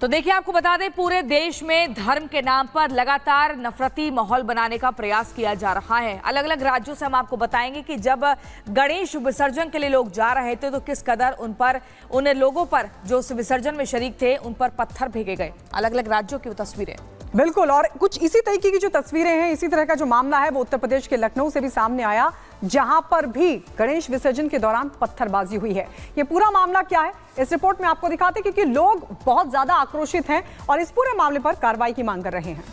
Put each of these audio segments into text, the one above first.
तो देखिए, आपको बता दें, पूरे देश में धर्म के नाम पर लगातार नफरती माहौल बनाने का प्रयास किया जा रहा है। अलग अलग राज्यों से हम आपको बताएंगे कि जब गणेश विसर्जन के लिए लोग जा रहे थे तो किस कदर उन लोगों पर जो उस विसर्जन में शरीक थे उन पर पत्थर फेंके गए। अलग अलग राज्यों की वो तस्वीरें। बिल्कुल, और कुछ इसी तरीके की जो तस्वीरें हैं, इसी तरह का जो मामला है वो उत्तर प्रदेश के लखनऊ से भी सामने आया, जहां पर भी गणेश विसर्जन के दौरान पत्थरबाजी हुई है। ये पूरा मामला क्या है इस रिपोर्ट में आपको दिखाते हैं, क्योंकि लोग बहुत ज्यादा आक्रोशित हैं और इस पूरे मामले पर कार्रवाई की मांग कर रहे हैं।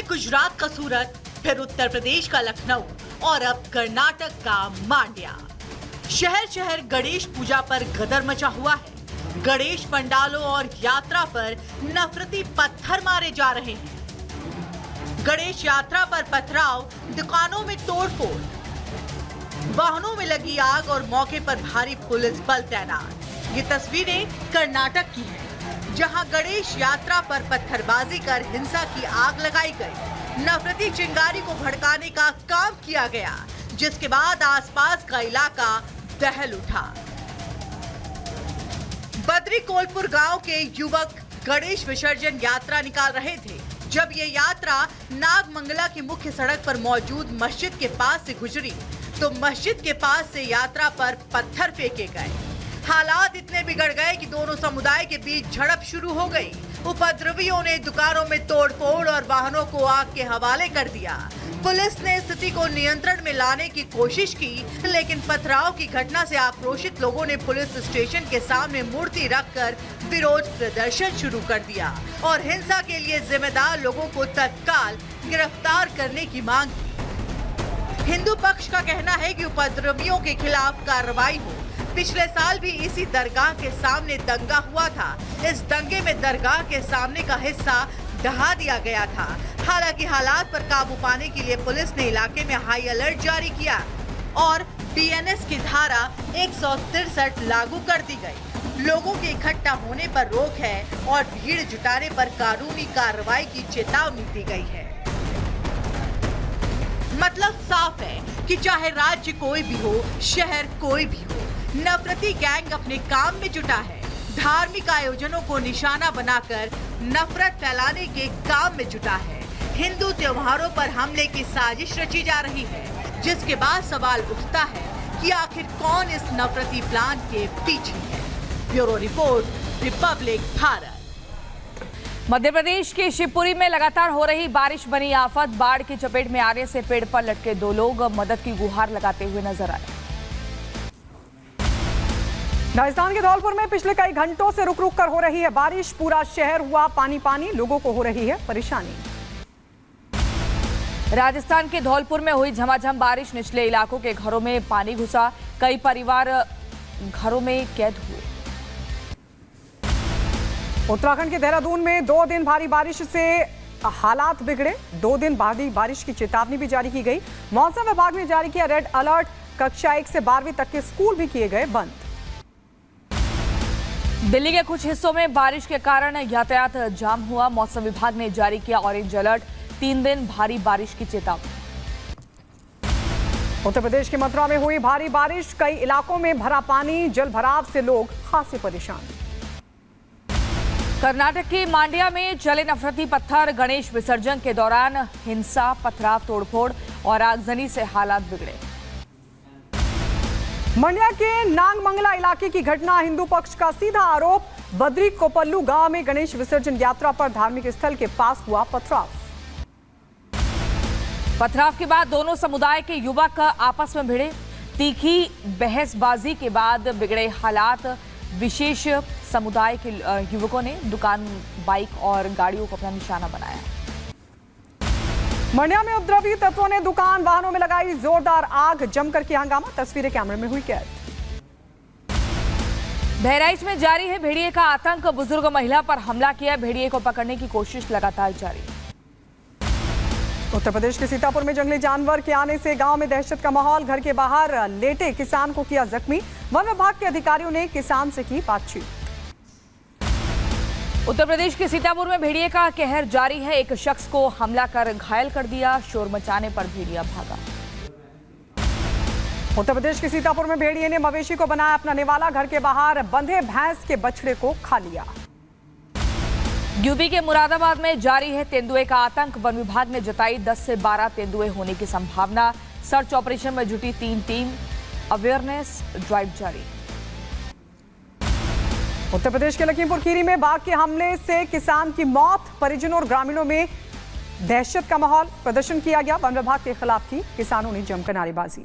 गुजरात का सूरत, फिर उत्तर प्रदेश का लखनऊ और अब कर्नाटक का मांड्या। शहर शहर गणेश पूजा पर गदर मचा हुआ है। गणेश पंडालों और यात्रा पर नफरती पत्थर मारे जा रहे हैं। गणेश यात्रा पर पथराव, दुकानों में तोड़फोड़, वाहनों में लगी आग और मौके पर भारी पुलिस बल तैनात। ये तस्वीरें कर्नाटक की हैं, जहां गणेश यात्रा पर पत्थरबाजी कर हिंसा की आग लगाई गई। नफरती चिंगारी को भड़काने का काम किया गया, जिसके बाद आसपास का इलाका दहल उठा। बद्री कोलपुर गांव के युवक गणेश विसर्जन यात्रा निकाल रहे थे। जब ये यात्रा नागमंगला की मुख्य सड़क पर मौजूद मस्जिद के पास से गुजरी तो मस्जिद के पास से यात्रा पर पत्थर फेंके गए। हालात इतने बिगड़ गए कि दोनों समुदाय के बीच झड़प शुरू हो गई। उपद्रवियों ने दुकानों में तोड़फोड़ और वाहनों को आग के हवाले कर दिया। पुलिस ने स्थिति को नियंत्रण में लाने की कोशिश की, लेकिन पथराव की घटना से आक्रोशित लोगों ने पुलिस स्टेशन के सामने मूर्ति रखकर विरोध प्रदर्शन शुरू कर दिया और हिंसा के लिए जिम्मेदार लोगों को तत्काल गिरफ्तार करने की मांग की। हिंदू पक्ष का कहना है कि उपद्रवियों के खिलाफ कार्रवाई हो। पिछले साल भी इसी दरगाह के सामने दंगा हुआ था। इस दंगे में दरगाह के सामने का हिस्सा ढहा दिया गया था। हालांकि हालात पर काबू पाने के लिए पुलिस ने इलाके में हाई अलर्ट जारी किया और बीएनएस की धारा 163 लागू कर दी गई। लोगों के इकट्ठा होने पर रोक है और भीड़ जुटाने पर कानूनी कार्रवाई की चेतावनी दी गई है। मतलब साफ है कि चाहे राज्य कोई भी हो, शहर कोई भी हो, नफरती गैंग अपने काम में जुटा है। धार्मिक आयोजनों को निशाना बनाकर नफरत फैलाने के काम में जुटा है। हिंदू त्योहारों पर हमले की साजिश रची जा रही है, जिसके बाद सवाल उठता है कि आखिर कौन इस नफरती प्लान के पीछे है। Bureau report, republic Bharat. Madhya Pradesh के शिवपुरी में लगातार हो रही बारिश बनी आफत। बाढ़ की चपेट में आने से पेड़ पर लटके दो लोग मदद की गुहार लगाते हुए नजर आए। राजस्थान के धौलपुर में पिछले कई घंटों से रुक रुक कर हो रही है बारिश। पूरा शहर हुआ पानी पानी, लोगों को हो रही है परेशानी। राजस्थान के धौलपुर में हुई झमाझम बारिश, निचले इलाकों के घरों में पानी घुसा। कई परिवार घरों में कैद हुए। उत्तराखंड के देहरादून में 2 दिन भारी बारिश से हालात बिगड़े। 2 दिन भारी बारिश की चेतावनी भी जारी की गई। मौसम विभाग ने जारी किया रेड अलर्ट। कक्षा 1 से 12वीं तक के स्कूल भी किए गए बंद। दिल्ली के कुछ हिस्सों में बारिश के कारण यातायात जाम हुआ। मौसम विभाग ने जारी किया ऑरेंज अलर्ट। 3 दिन भारी बारिश की चेतावनी। उत्तर प्रदेश के मथुरा में हुई भारी बारिश। कई इलाकों में भरा पानी, जल भराव से लोग खासे परेशान। कर्नाटक के मांड्या में चले नफरती पत्थर। गणेश विसर्जन के दौरान हिंसा, पथराव, तोड़फोड़ और आगजनी से हालात बिगड़े। मंड्या के नागमंगला इलाके की घटना, हिंदू पक्ष का सीधा आरोप। बद्री कोपल्लू गांव में गणेश विसर्जन यात्रा पर धार्मिक स्थल के पास हुआ पथराव। पथराव के बाद दोनों समुदाय के युवक आपस में भिड़े। तीखी बहसबाजी के बाद बिगड़े हालात। विशेष समुदाय के युवकों ने दुकान, बाइक और गाड़ियों को अपना निशाना बनाया। मंड्या में उपद्रवी तत्वों ने दुकान, वाहनों में लगाई जोरदार आग। जमकर किया हंगामा, तस्वीरें कैमरे में हुई कैद। बहराइच में जारी है भेड़िए का आतंक। बुजुर्ग महिला पर हमला किया। भेड़िए को पकड़ने की कोशिश लगातार जारी। उत्तर प्रदेश के सीतापुर में जंगली जानवर के आने से गांव में दहशत का माहौल। घर के बाहर लेटे किसान को किया जख्मी। वन विभाग के अधिकारियों ने किसान से की बातचीत। उत्तर प्रदेश के सीतापुर में भेड़िए का कहर जारी है। एक शख्स को हमला कर घायल कर दिया। शोर मचाने पर भेड़िया भागा। उत्तर प्रदेश के सीतापुर में भेड़िए ने मवेशी को बनाया अपना निवाला। घर के बाहर बंधे भैंस के बछड़े को खा लिया। यूपी के मुरादाबाद में जारी है तेंदुए का आतंक। वन विभाग ने जताई 10 से 12 तेंदुए होने की संभावना। सर्च ऑपरेशन में जुटी 3 टीम। अवेयरनेस ड्राइव जारी। उत्तर प्रदेश के लखीमपुर खीरी में बाघ के हमले से किसान की मौत। परिजनों और ग्रामीणों में दहशत का माहौल। प्रदर्शन किया गया। वन विभाग के खिलाफ की किसानों ने जमकर नारेबाजी।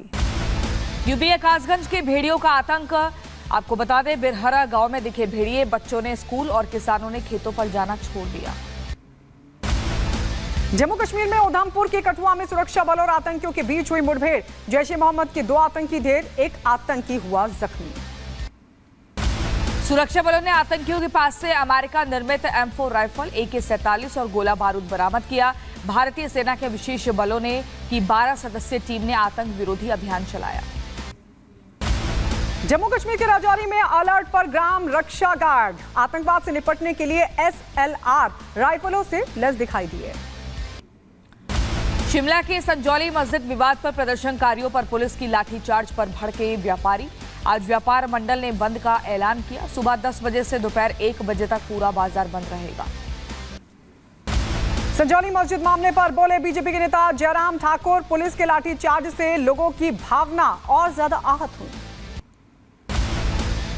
यूपी के कासगंज के भेड़ियों का आतंक। आपको बता दें, बिरहरा गांव में दिखे भेड़िए। बच्चों ने स्कूल और किसानों ने खेतों पर जाना छोड़ दिया। जम्मू कश्मीर में उधमपुर के कठुआ में सुरक्षा बल और आतंकियों के बीच हुई मुठभेड़। जैश ए मोहम्मद के 2 आतंकी ढेर। एक आतंकी हुआ जख्मी। सुरक्षा बलों ने आतंकियों के पास से अमेरिका निर्मित M4 राइफल, AK-47 और गोला बारूद बरामद किया। भारतीय सेना के विशेष बलों ने की 12 सदस्यीय टीम ने आतंक विरोधी अभियान चलाया। जम्मू कश्मीर के राजौरी में अलर्ट पर ग्राम रक्षा गार्ड। आतंकवाद से निपटने के लिए SLR राइफलों से लैस दिखाई दिए। शिमला के संजौली मस्जिद विवाद पर प्रदर्शनकारियों पर पुलिस की लाठीचार्ज पर भड़के व्यापारी। आज व्यापार मंडल ने बंद का ऐलान किया। सुबह 10 बजे से दोपहर 1 बजे तक पूरा बाजार बंद रहेगा। संजौली मस्जिद मामले पर बोले बीजेपी के नेता जयराम ठाकुर। पुलिस के लाठीचार्ज से लोगों की भावना और ज्यादा आहत हुई।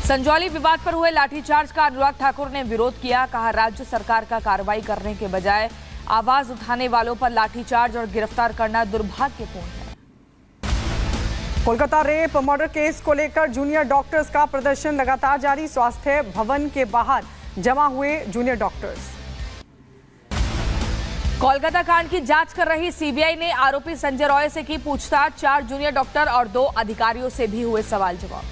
संजौली विवाद पर हुए लाठीचार्ज का अनुराग ठाकुर ने विरोध किया। कहा, राज्य सरकार का कार्रवाई करने के बजाय आवाज उठाने वालों पर लाठीचार्ज और गिरफ्तार करना दुर्भाग्यपूर्ण है। कोलकाता रेप मर्डर केस को लेकर जूनियर डॉक्टर्स का प्रदर्शन लगातार जारी। स्वास्थ्य भवन के बाहर जमा हुए जूनियर डॉक्टर्स। कोलकाता कांड की जांच कर रही सीबीआई ने आरोपी संजय रॉय से की पूछताछ। 4 जूनियर डॉक्टर और 2 अधिकारियों से भी हुए सवाल जवाब।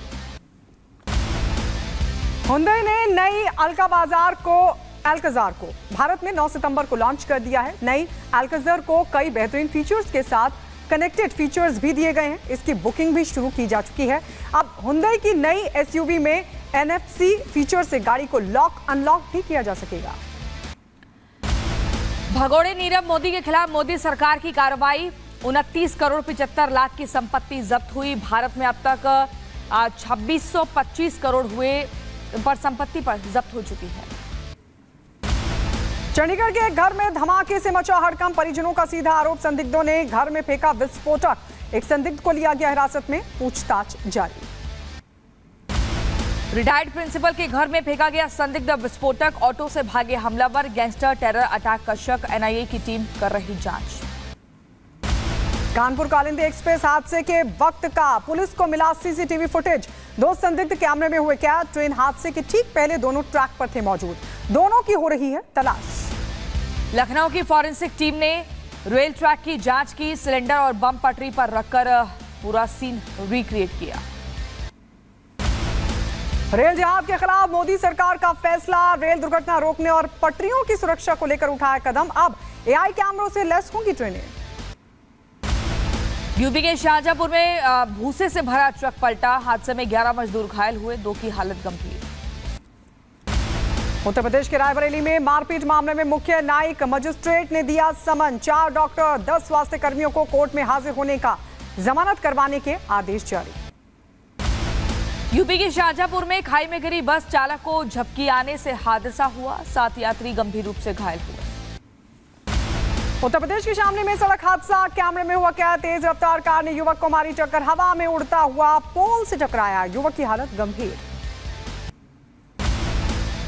हुंडई ने नई अल्काजार को भारत में 9 सितंबर को लॉन्च कर दिया है। नई अल्काजार को कई बेहतरीन फीचर्स के साथ कनेक्टेड फीचर्स भी दिए गए हैं। इसकी बुकिंग भी शुरू की जा चुकी है। अब हुंडई की नई SUV में NFC फीचर से गाड़ी को लॉक अनलॉक भी किया जा सकेगा। भगोड़े नीरव मोदी के खिलाफ मोदी सरकार की कार्रवाई। 29 करोड़ 75 लाख की संपत्ति जब्त हुई। भारत में अब तक 2625 करोड़ हुए पर संपत्ति पर जब्त हो चुकी है। चंडीगढ़ के एक घर में धमाके से मचा हड़कंप। परिजनों का सीधा आरोप, संदिग्धों ने घर में फेंका विस्फोटक। एक संदिग्ध को लिया गया हिरासत में। पूछताछ जारी। रिटायर्ड प्रिंसिपल के घर में फेंका गया संदिग्ध विस्फोटक। ऑटो से भागे हमलावर। गैंगस्टर टेरर अटैक का शक। NIA की टीम कर रही जांच। कानपुर कालिंदी एक्सप्रेस हादसे के वक्त का पुलिस को मिला CCTV फुटेज। 2 संदिग्ध कैमरे में हुए कैद। ट्रेन हादसे के ठीक पहले दोनों ट्रैक पर थे मौजूद। दोनों की हो रही है तलाश। लखनऊ की फॉरेंसिक टीम ने रेल ट्रैक की जांच की। सिलेंडर और बम पटरी पर रखकर पूरा सीन रिक्रिएट किया। रेल जिहाद के खिलाफ मोदी सरकार का फैसला। रेल दुर्घटना रोकने और पटरियों की सुरक्षा को लेकर उठाया कदम। अब AI कैमरों से लैस होंगी ट्रेनें। यूपी के शाहजहांपुर में भूसे से भरा ट्रक पलटा। हादसे में 11 मजदूर घायल हुए। 2 की हालत गंभीर। उत्तर प्रदेश के रायबरेली में मारपीट मामले में मुख्य न्यायिक मजिस्ट्रेट ने दिया समन। 4 डॉक्टर और 10 स्वास्थ्य कर्मियों को कोर्ट में हाजिर होने का जमानत करवाने के आदेश जारी। यूपी के शाहजहांपुर में खाई में गिरी बस चालक को झपकी आने से हादसा हुआ। 7 यात्री गंभीर रूप से घायल हुए। उत्तर प्रदेश के शामली में सड़क हादसा। कैमरे में हुआ कैद। तेज रफ्तार कार ने युवक को मारी टक्कर। हवा में उड़ता हुआ पोल से टकराया। युवक की हालत गंभीर।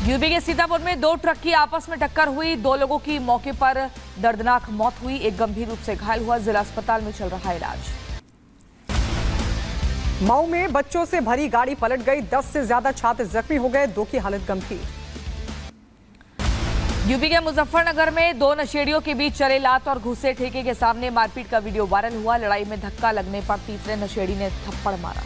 यूपी के सीतापुर में 2 ट्रक की आपस में टक्कर हुई। 2 लोगों की मौके पर दर्दनाक मौत हुई। एक गंभीर रूप से घायल हुआ। जिला अस्पताल में चल रहा इलाज। मऊ में बच्चों से भरी गाड़ी पलट गई। 10 से ज्यादा छात्र जख्मी हो गए। 2 की हालत गंभीर। यूपी के मुजफ्फरनगर में 2 नशेड़ियों के बीच चले लात और घुसे। ठेके के सामने मारपीट का वीडियो वायरल हुआ। लड़ाई में धक्का लगने पर तीसरे नशेड़ी ने थप्पड़ मारा।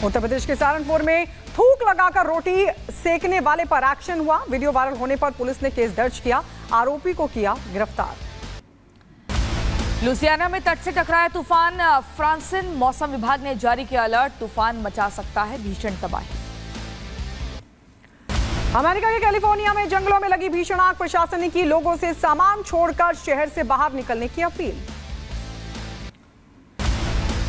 उत्तर प्रदेश के सहारनपुर में थूक लगाकर रोटी सेकने वाले पर एक्शन हुआ। वीडियो वायरल होने पर पुलिस ने केस दर्ज किया। आरोपी को किया गिरफ्तार। लुसियाना में तट से टकराया तूफान। फ्रांसिन मौसम विभाग ने जारी किया अलर्ट। तूफान मचा सकता है भीषण तबाही। अमेरिका के कैलिफोर्निया में जंगलों में लगी भीषण आग, प्रशासन ने की लोगों से सामान छोड़कर शहर से बाहर निकलने की अपील।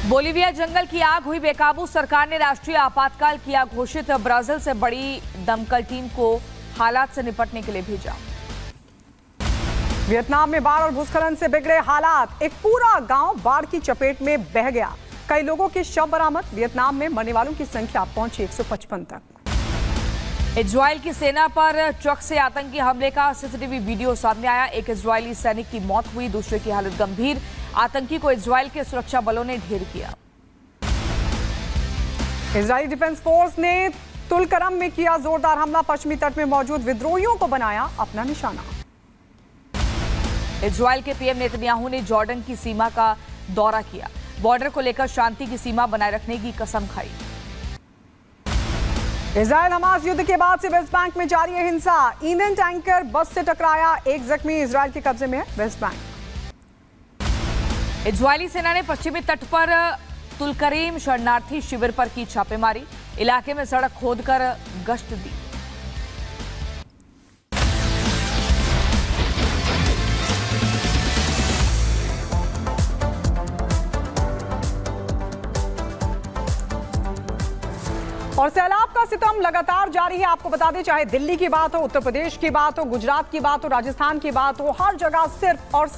बोलीविया जंगल की आग हुई बेकाबू, सरकार ने राष्ट्रीय आपातकाल किया घोषित। ब्राजील से बड़ी दमकल टीम को हालात से निपटने के लिए भेजा। वियतनाम में बाढ़ और भूस्खलन से बिगड़े हालात, एक पूरा गांव बाढ़ की चपेट में बह गया। कई लोगों के शव बरामद, वियतनाम में मरने वालों की संख्या पहुंची 155 तक। इजराइल की सेना पर ट्रक से आतंकी हमले का सीसीटीवी वीडियो सामने आया। एक इजरायली सैनिक की मौत हुई, दूसरे की हालत गंभीर। आतंकी को इजराइल के सुरक्षा बलों ने ढेर किया। इजरायली डिफेंस फोर्स ने तुलकरम में किया जोरदार हमला, पश्चिमी तट में मौजूद विद्रोहियों को बनाया अपना निशाना। इजराइल के पीएम नेतन्याहू ने जॉर्डन की सीमा का दौरा किया, बॉर्डर को लेकर शांति की सीमा बनाए रखने की कसम खाई। इजराइल हमास युद्ध के बाद से वेस्ट बैंक में जारी है हिंसा, ईंधन टैंकर बस से टकराया, एक जख्मी, इजराइल के कब्जे में है वेस्ट बैंक। इजरायली सेना ने पश्चिमी तट पर तुलकरीम शरणार्थी शिविर पर की छापेमारी, इलाके में सड़क खोदकर गश्त दी। और सैलाब का सितम लगातार जारी है। आपको बता दें, चाहे दिल्ली की बात हो, उत्तर प्रदेश की बात हो, गुजरात की बात हो, राजस्थान की बात हो, हर जगह सिर्फ और